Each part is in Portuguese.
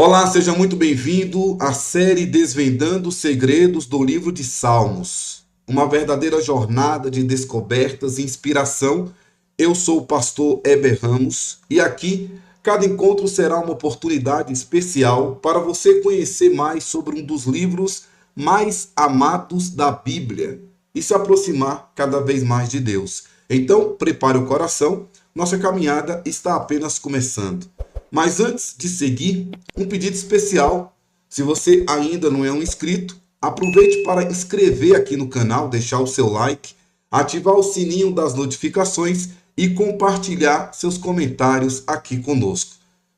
Olá, seja muito bem-vindo à série Desvendando os Segredos do Livro de Salmos. Uma verdadeira jornada de descobertas e inspiração. Eu sou o pastor Heber Ramos e aqui cada encontro será uma oportunidade especial para você conhecer mais sobre um dos livros mais amados da Bíblia e se aproximar cada vez mais de Deus. Então, prepare o coração, nossa caminhada está apenas começando. Mas antes de seguir, um pedido especial. Se você ainda não é um inscrito, aproveite para inscrever aqui no canal, deixar o seu like, ativar o sininho das notificações e compartilhar seus comentários aqui conosco.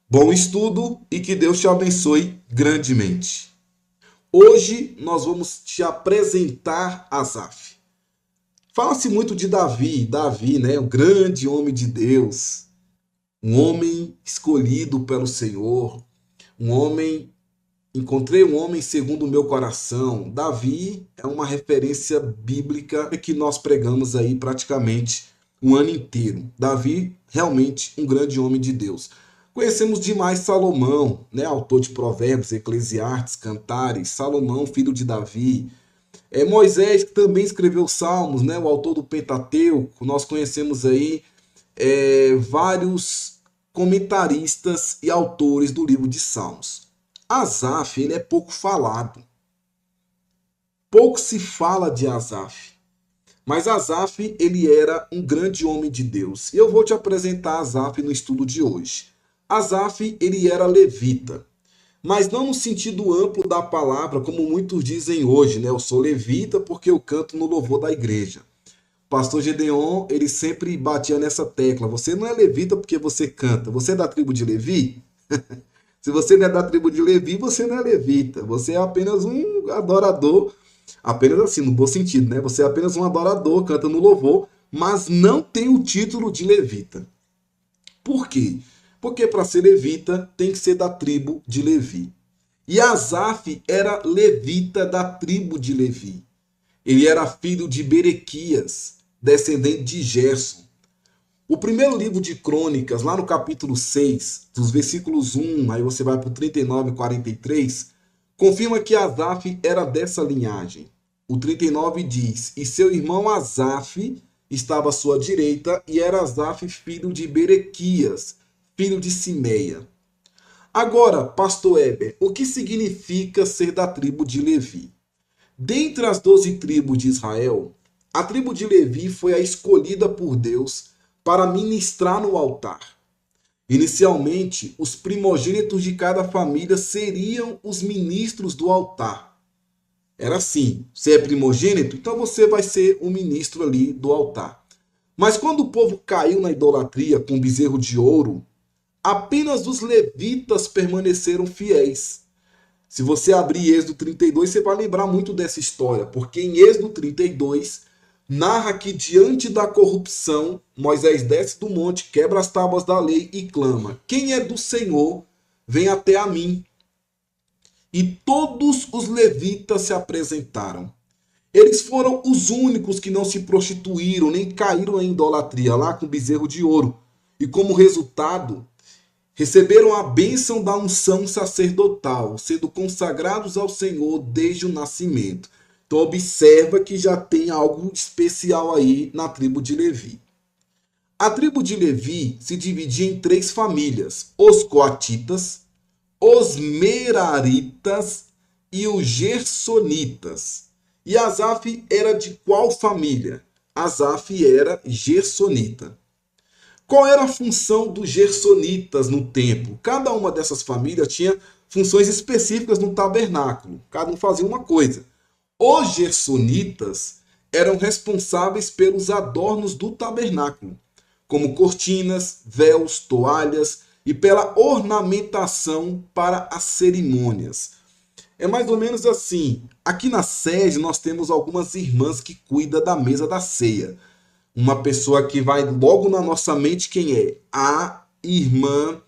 Bom estudo e que Deus te abençoe grandemente. Hoje nós vamos te apresentar Asaf. Fala-se muito de Davi, né, o grande homem de Deus, um homem escolhido pelo Senhor, encontrei um homem segundo o meu coração. Davi é uma referência bíblica que nós pregamos aí praticamente um ano inteiro. Davi, realmente um grande homem de Deus. Conhecemos demais Salomão, né, autor de Provérbios, Eclesiastes, Cantares, Salomão, filho de Davi. Moisés, que também escreveu Salmos, né, o autor do Pentateuco. Nós conhecemos aí vários comentaristas e autores do livro de Salmos. Asaf, ele é pouco falado. Pouco se fala de Asaf. Mas Asaf, ele era um grande homem de Deus. E eu vou te apresentar Asaf no estudo de hoje. Asaf, ele era levita. Mas não no sentido amplo da palavra, como muitos dizem hoje, né? Eu sou levita porque eu canto no louvor da igreja. Pastor Gedeon, ele sempre batia nessa tecla. Você não é levita porque você canta. Você é da tribo de Levi? Se você não é da tribo de Levi, você não é levita. Você é apenas um adorador. Apenas assim, no bom sentido, né? Você é apenas um adorador, canta no louvor, mas não tem o título de levita. Por quê? Porque para ser levita tem que ser da tribo de Levi. E Asaf era levita da tribo de Levi. Ele era filho de Berequias, descendente de Gerson. O primeiro livro de Crônicas, lá no capítulo 6, dos versículos 1, aí você vai para o 39 e 43, confirma que Asaf era dessa linhagem. O 39 diz: E seu irmão Asaf estava à sua direita, e era Asaf filho de Berequias, filho de Simeia. Agora, pastor Heber, o que significa ser da tribo de Levi? Dentre as 12 tribos de Israel, a tribo de Levi foi a escolhida por Deus para ministrar no altar. Inicialmente, os primogênitos de cada família seriam os ministros do altar. Era assim, você é primogênito, então você vai ser o ministro ali do altar. Mas quando o povo caiu na idolatria com o bezerro de ouro, apenas os levitas permaneceram fiéis. Se você abrir Êxodo 32, você vai lembrar muito dessa história, porque em Êxodo 32 narra que diante da corrupção, Moisés desce do monte, quebra as tábuas da lei e clama: quem é do Senhor, vem até a mim. E todos os levitas se apresentaram. Eles foram os únicos que não se prostituíram, nem caíram em idolatria, lá com o bezerro de ouro. E como resultado, receberam a bênção da unção sacerdotal, sendo consagrados ao Senhor desde o nascimento. Então observa que já tem algo especial aí na tribo de Levi. A tribo de Levi se dividia em 3 famílias: os coatitas, os meraritas e os gersonitas. E Asaf era de qual família? Asaf era gersonita. Qual era a função dos gersonitas no templo? Cada uma dessas famílias tinha funções específicas no tabernáculo. Cada um fazia uma coisa. Os gersonitas eram responsáveis pelos adornos do tabernáculo, como cortinas, véus, toalhas e pela ornamentação para as cerimônias. É mais ou menos assim. Aqui na sede nós temos algumas irmãs que cuidam da mesa da ceia. Uma pessoa que vai logo na nossa mente quem é? A irmã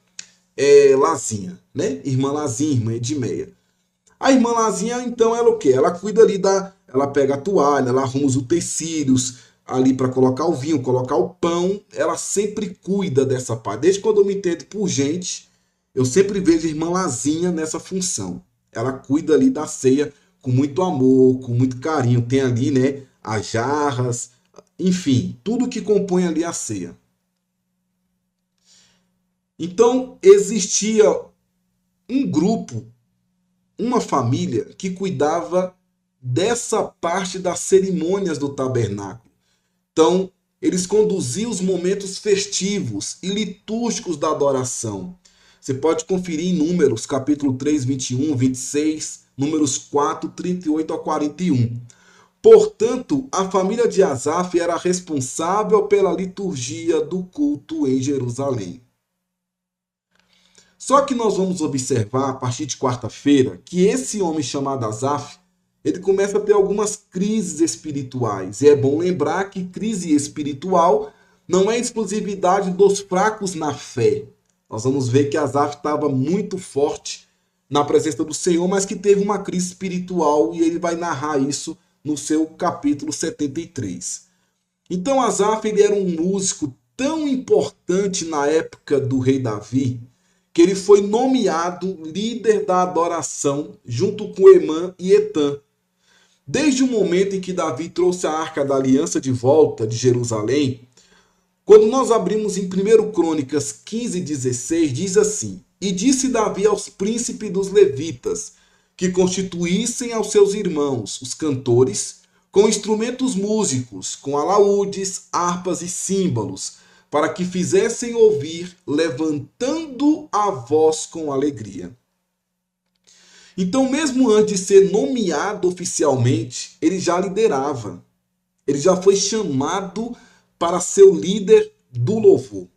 Lazinha, né? Irmã Lazinha, irmã Edmeia. A irmã Lazinha, então, ela o quê? Ela cuida ali ela pega a toalha, ela arruma os utensílios ali para colocar o vinho, colocar o pão. Ela sempre cuida dessa parte. Desde quando eu me entendo por gente, Eu sempre vejo a irmã Lazinha nessa função. Ela cuida ali da ceia com muito amor, com muito carinho. Tem ali, né, as jarras, enfim, tudo que compõe ali a ceia. Então, existia um grupo, uma família que cuidava dessa parte das cerimônias do tabernáculo. Então, eles conduziam os momentos festivos e litúrgicos da adoração. Você pode conferir em Números, capítulo 3, 21, 26, Números 4, 38 a 41. Portanto, a família de Asaf era responsável pela liturgia do culto em Jerusalém. Só que nós vamos observar, a partir de quarta-feira, que esse homem chamado Asaf, ele começa a ter algumas crises espirituais. E é bom lembrar que crise espiritual não é exclusividade dos fracos na fé. Nós vamos ver que Asaf estava muito forte na presença do Senhor, mas que teve uma crise espiritual, e ele vai narrar isso no seu capítulo 73. Então Asaf, ele era um músico tão importante na época do rei Davi, que ele foi nomeado líder da adoração junto com Emã e Etã. Desde o momento em que Davi trouxe a Arca da Aliança de volta de Jerusalém, quando nós abrimos em 1 Crônicas 15, 16, diz assim: E disse Davi aos príncipes dos levitas, que constituíssem aos seus irmãos, os cantores, com instrumentos músicos, com alaúdes, harpas e símbolos, para que fizessem ouvir, levantando a voz com alegria. Então, mesmo antes de ser nomeado oficialmente, ele já liderava. Ele já foi chamado para ser o líder do louvor.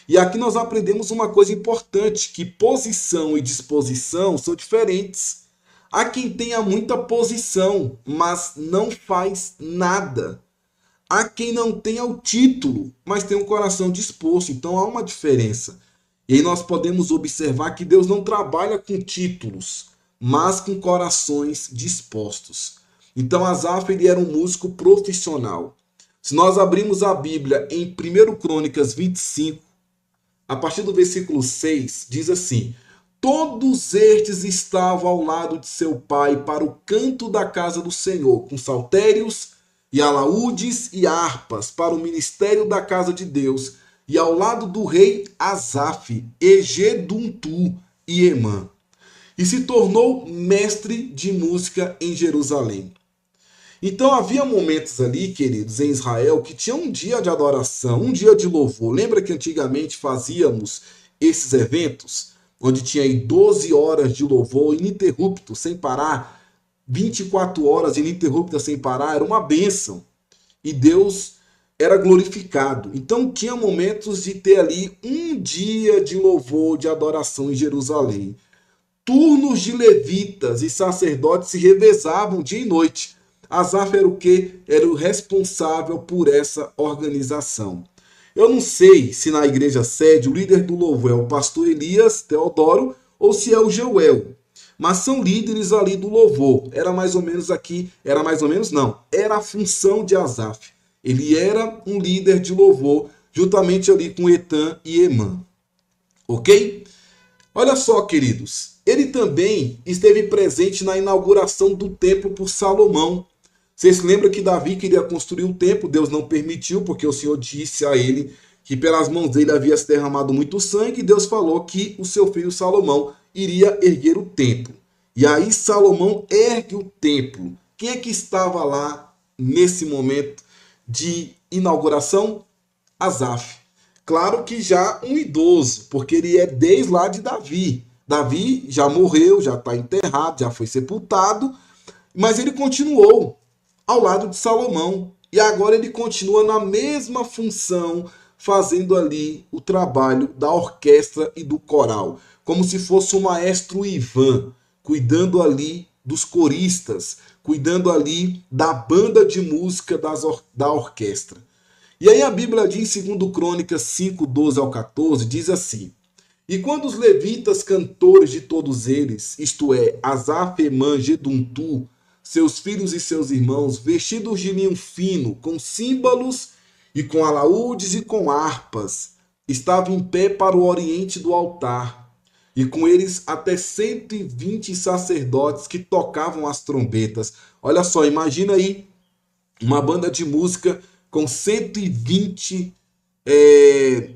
E aqui nós aprendemos uma coisa importante, que posição e disposição são diferentes. Há quem tenha muita posição, mas não faz nada. Há quem não tenha o título, mas tem um coração disposto. Então há uma diferença. E aí nós podemos observar que Deus não trabalha com títulos, mas com corações dispostos. Então Asaf, ele era um músico profissional. Se nós abrirmos a Bíblia em 1 Crônicas 25, a partir do versículo 6, diz assim: Todos estes estavam ao lado de seu pai para o canto da casa do Senhor, com saltérios e alaúdes e harpas para o ministério da casa de Deus, e ao lado do rei Asaf, Egeduntu e Emã. E se tornou mestre de música em Jerusalém. Então havia momentos ali, queridos, em Israel, que tinha um dia de adoração, um dia de louvor. Lembra que antigamente fazíamos esses eventos? Onde tinha aí 12 horas de louvor ininterrupto, sem parar, 24 horas ininterruptas sem parar, era uma bênção. E Deus era glorificado. Então tinha momentos de ter ali um dia de louvor, de adoração em Jerusalém. Turnos de levitas e sacerdotes se revezavam dia e noite. Asaf era o quê? Era o responsável por essa organização. Eu não sei se na igreja sede o líder do louvor é o pastor Elias Teodoro ou se é o Joel. Mas são líderes ali do louvor. Era mais ou menos aqui, era mais ou menos não, era a função de Asaf. Ele era um líder de louvor, juntamente ali com Etã e Emã. Ok? Olha só, queridos, ele também esteve presente na inauguração do templo por Salomão. Vocês se lembram que Davi queria construir o templo, Deus não permitiu, porque o Senhor disse a ele que pelas mãos dele havia se derramado muito sangue, e Deus falou que o seu filho Salomão iria erguer o templo. E aí Salomão ergue o templo. Quem é que estava lá nesse momento de inauguração? Asaf. Claro que já um idoso, porque ele é desde lá de Davi. Davi já morreu, já está enterrado, já foi sepultado, mas ele continuou ao lado de Salomão. E agora ele continua na mesma função, fazendo ali o trabalho da orquestra e do coral, como se fosse o maestro Ivan, cuidando ali dos coristas, cuidando ali da banda de música da orquestra. E aí a Bíblia diz, em 2 Crônicas 5, 12 ao 14, diz assim: E quando os levitas cantores de todos eles, isto é, Asaf, Emã, Geduntu, seus filhos e seus irmãos, vestidos de linho fino, com símbolos e com alaúdes e com harpas, estavam em pé para o oriente do altar, e com eles até 120 sacerdotes que tocavam as trombetas. Olha só, imagina aí uma banda de música com 120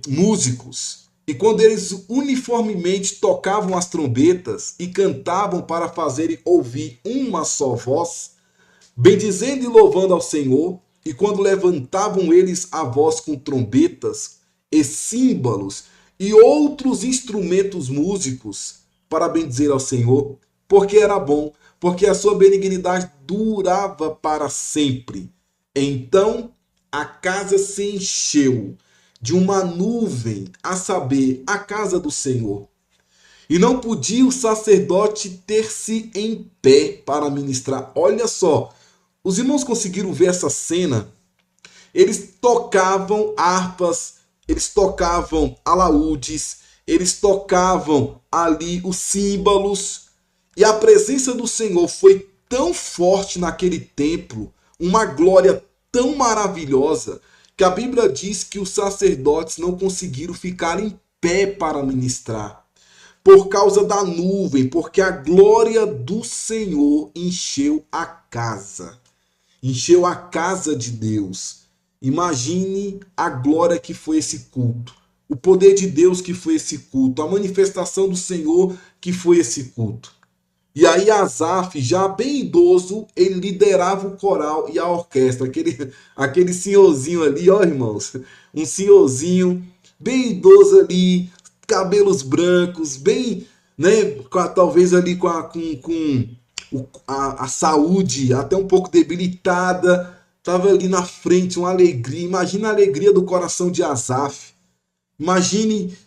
músicos. E quando eles uniformemente tocavam as trombetas e cantavam para fazerem ouvir uma só voz, bendizendo e louvando ao Senhor, e quando levantavam eles a voz com trombetas e símbolos e outros instrumentos músicos para bendizer ao Senhor, porque era bom, porque a sua benignidade durava para sempre. Então a casa se encheu de uma nuvem, a saber, a casa do Senhor. E não podia o sacerdote ter-se em pé para ministrar. Olha só, os irmãos conseguiram ver essa cena? Eles tocavam harpas, eles tocavam alaúdes, eles tocavam ali os símbolos. E a presença do Senhor foi tão forte naquele templo, uma glória tão maravilhosa, que a Bíblia diz que os sacerdotes não conseguiram ficar em pé para ministrar. Por causa da nuvem, porque a glória do Senhor encheu a casa. Encheu a casa de Deus. Imagine a glória que foi esse culto. O poder de Deus que foi esse culto. A manifestação do Senhor que foi esse culto. E aí Asaf, já bem idoso, ele liderava o coral e a orquestra. Aquele senhorzinho ali, ó irmãos. Um senhorzinho bem idoso ali, cabelos brancos, bem, né, talvez ali com a saúde até um pouco debilitada, estava ali na frente, uma alegria. Imagina a alegria do coração de Asaf. Imagine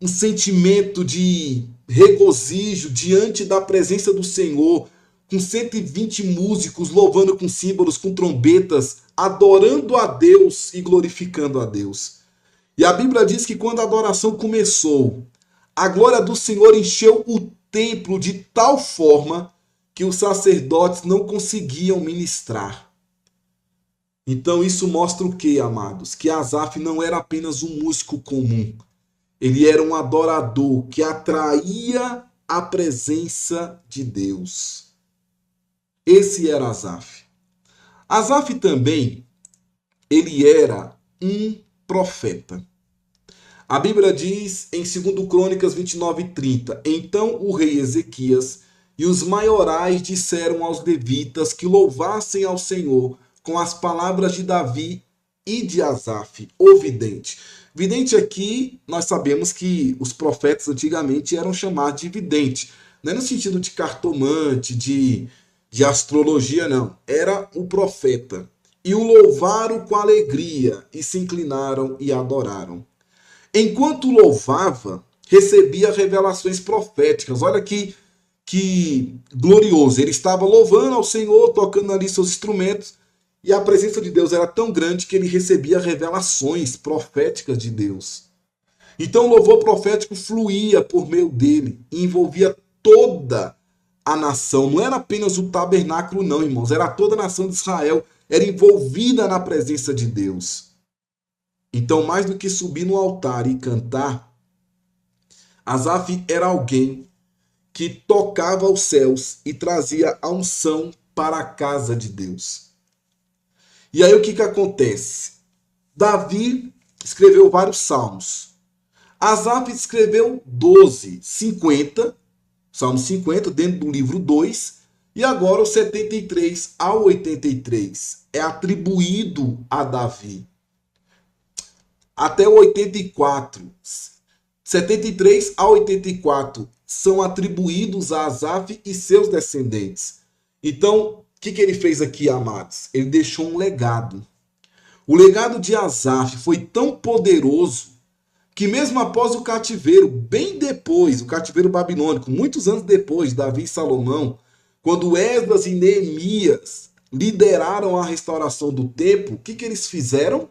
um sentimento de regozijo diante da presença do Senhor, com 120 músicos louvando com símbolos, com trombetas, adorando a Deus e glorificando a Deus. E a Bíblia diz que quando a adoração começou, a glória do Senhor encheu o templo de tal forma que os sacerdotes não conseguiam ministrar. Então isso mostra o que, amados? Que Asaf não era apenas um músico comum. Ele era um adorador que atraía a presença de Deus. Esse era Asaf. Asaf também, ele era um profeta. A Bíblia diz em 2 Crônicas 29:30, então o rei Ezequias e os maiorais disseram aos levitas que louvassem ao Senhor com as palavras de Davi e de Asaf, o vidente. Vidente aqui, nós sabemos que os profetas antigamente eram chamados de vidente. Não é no sentido de cartomante, de astrologia, não. Era o profeta. E o louvaram com alegria, e se inclinaram e adoraram. Enquanto louvava, recebia revelações proféticas. Olha que glorioso. Ele estava louvando ao Senhor, tocando ali seus instrumentos, e a presença de Deus era tão grande que ele recebia revelações proféticas de Deus. Então o louvor profético fluía por meio dele e envolvia toda a nação. Não era apenas o tabernáculo, não, irmãos. Era toda a nação de Israel. Era envolvida na presença de Deus. Então, mais do que subir no altar e cantar, Asaf era alguém que tocava os céus e trazia a unção para a casa de Deus. E aí o que acontece? Davi escreveu vários salmos. Asaf escreveu 12, 50, Salmo 50, dentro do livro 2, e agora o 73 ao 83 é atribuído a Davi. Até o 84, 73 a 84 são atribuídos a Asaf e seus descendentes. Então, o que ele fez aqui, amados? Ele deixou um legado. O legado de Asaf foi tão poderoso que mesmo após o cativeiro, bem depois, o cativeiro babilônico, muitos anos depois, Davi e Salomão, quando Esdras e Neemias lideraram a restauração do templo, o que eles fizeram?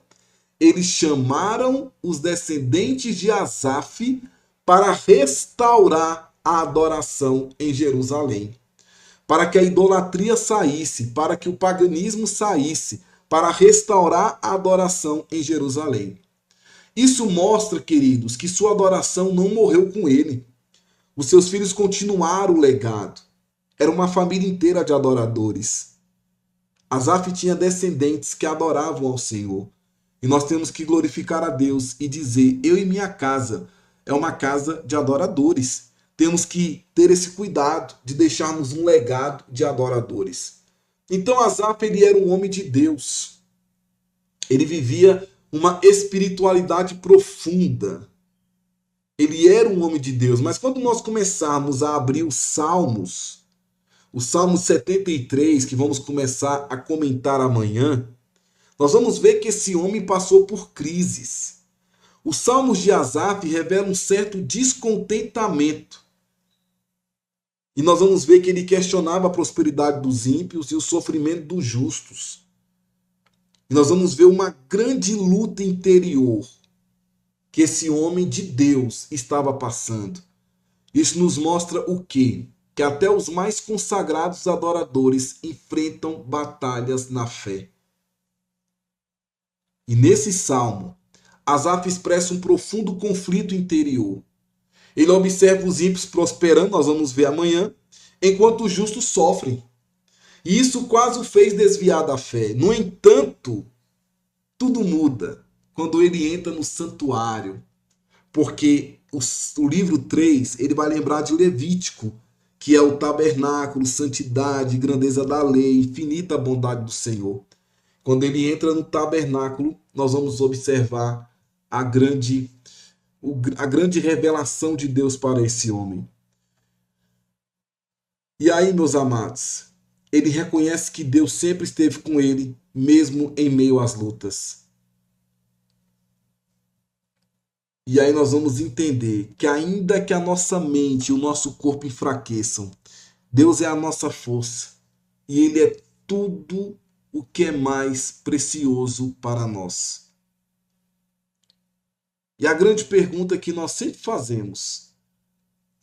Eles chamaram os descendentes de Asaf para restaurar a adoração em Jerusalém. Para que a idolatria saísse, para que o paganismo saísse, para restaurar a adoração em Jerusalém. Isso mostra, queridos, que sua adoração não morreu com ele. Os seus filhos continuaram o legado. Era uma família inteira de adoradores. Asaf tinha descendentes que adoravam ao Senhor. E nós temos que glorificar a Deus e dizer: eu e minha casa é uma casa de adoradores. Temos que ter esse cuidado de deixarmos um legado de adoradores. Então Asaf, ele era um homem de Deus. Ele vivia uma espiritualidade profunda. Ele era um homem de Deus. Mas quando nós começarmos a abrir os Salmos, o Salmo 73, que vamos começar a comentar amanhã, nós vamos ver que esse homem passou por crises. Os Salmos de Asaf revelam um certo descontentamento. E nós vamos ver que ele questionava a prosperidade dos ímpios e o sofrimento dos justos. E nós vamos ver uma grande luta interior que esse homem de Deus estava passando. Isso nos mostra o quê? Que até os mais consagrados adoradores enfrentam batalhas na fé. E nesse salmo, Asaf expressa um profundo conflito interior. Ele observa os ímpios prosperando, nós vamos ver amanhã, enquanto os justos sofrem. E isso quase o fez desviar da fé. No entanto, tudo muda quando ele entra no santuário. Porque o livro 3, ele vai lembrar de Levítico, que é o tabernáculo, santidade, grandeza da lei, infinita bondade do Senhor. Quando ele entra no tabernáculo, nós vamos observar a grande revelação de Deus para esse homem. E aí, meus amados, ele reconhece que Deus sempre esteve com ele, mesmo em meio às lutas. E aí nós vamos entender que ainda que a nossa mente e o nosso corpo enfraqueçam, Deus é a nossa força. E Ele é tudo o que é mais precioso para nós. E a grande pergunta que nós sempre fazemos: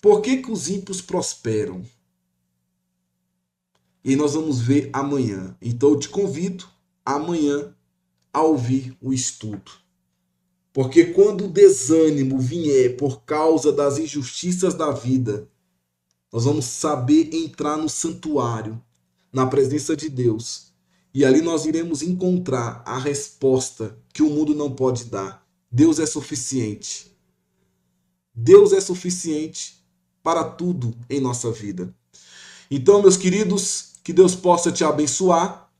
por que os ímpios prosperam? E nós vamos ver amanhã. Então eu te convido amanhã a ouvir o estudo. Porque quando o desânimo vier por causa das injustiças da vida, nós vamos saber entrar no santuário, na presença de Deus. E ali nós iremos encontrar a resposta que o mundo não pode dar. Deus é suficiente. Deus é suficiente para tudo em nossa vida. Então, meus queridos, que Deus possa te abençoar.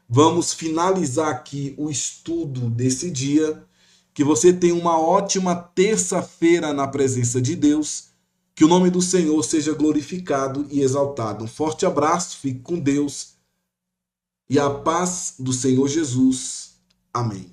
Vamos finalizar aqui o estudo desse dia. Que você tenha uma ótima terça-feira na presença de Deus. Que o nome do Senhor seja glorificado e exaltado. Um forte abraço, fique com Deus. E a paz do Senhor Jesus. Amém.